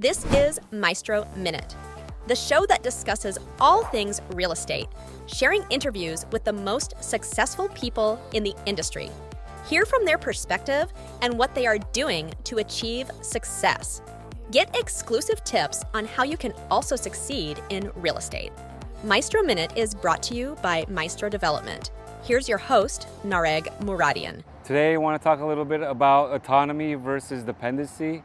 This is Maestro Minute, the show that discusses all things real estate, sharing interviews with the most successful people in the industry. Hear from their perspective and what they are doing to achieve success. Get exclusive tips on how you can also succeed in real estate. Maestro Minute is brought to you by Maestro Development. Here's your host, Nareg Mouradian. Today I want to talk a little bit about autonomy versus dependency.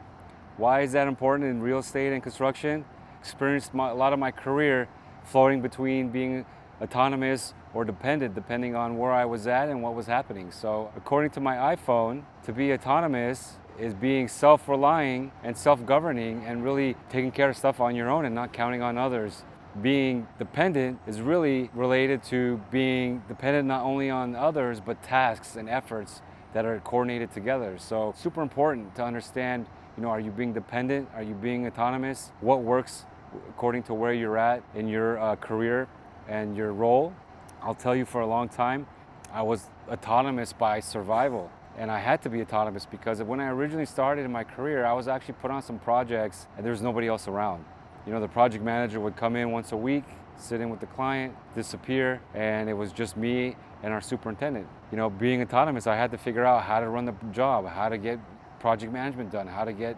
Why is that important in real estate and construction? Experienced a lot of my career floating between being autonomous or dependent, depending on where I was at and what was happening. So according to my iPhone, to be autonomous is being self-relying and self-governing and really taking care of stuff on your own and not counting on others. Being dependent is really related to being dependent not only on others, but tasks and efforts that are coordinated together. So super important to understand, are you being dependent? Are you being autonomous? What works according to where you're at in your career and your role? I'll tell you, for a long time, I was autonomous by survival. And I had to be autonomous because when I originally started in my career, I was actually put on some projects and there was nobody else around. The project manager would come in once a week, sit in with the client, disappear, and it was just me and our superintendent. Being autonomous, I had to figure out how to run the job, how to get project management done, how to get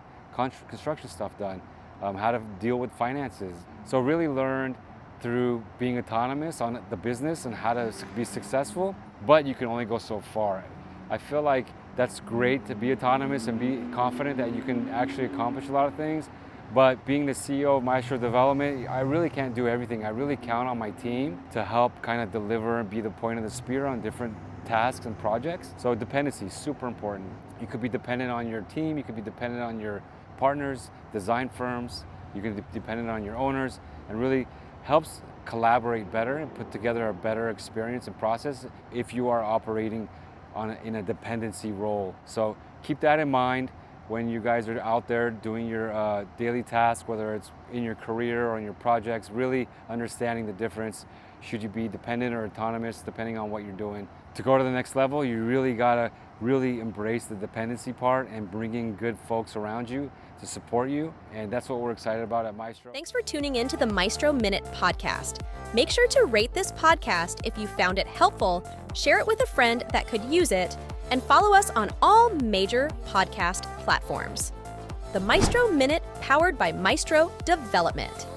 construction stuff done, how to deal with finances. So really learned through being autonomous on the business and how to be successful, but you can only go so far. I feel like that's great to be autonomous and be confident that you can actually accomplish a lot of things. But being the CEO of Maestro Development, I really can't do everything. I really count on my team to help kind of deliver and be the point of the spear on different tasks and projects. So dependency is super important. You could be dependent on your team, you could be dependent on your partners, design firms, you can be dependent on your owners, and really helps collaborate better and put together a better experience and process if you are operating in a dependency role. So keep that in mind when you guys are out there doing your daily tasks, whether it's in your career or in your projects, really understanding the difference. Should you be dependent or autonomous, depending on what you're doing? To go to the next level, you really gotta embrace the dependency part and bringing good folks around you to support you. And that's what we're excited about at Maestro. Thanks for tuning in to the Maestro Minute podcast. Make sure to rate this podcast if you found it helpful, share it with a friend that could use it, and follow us on all major podcast platforms. The Maestro Minute, powered by Maestro Development.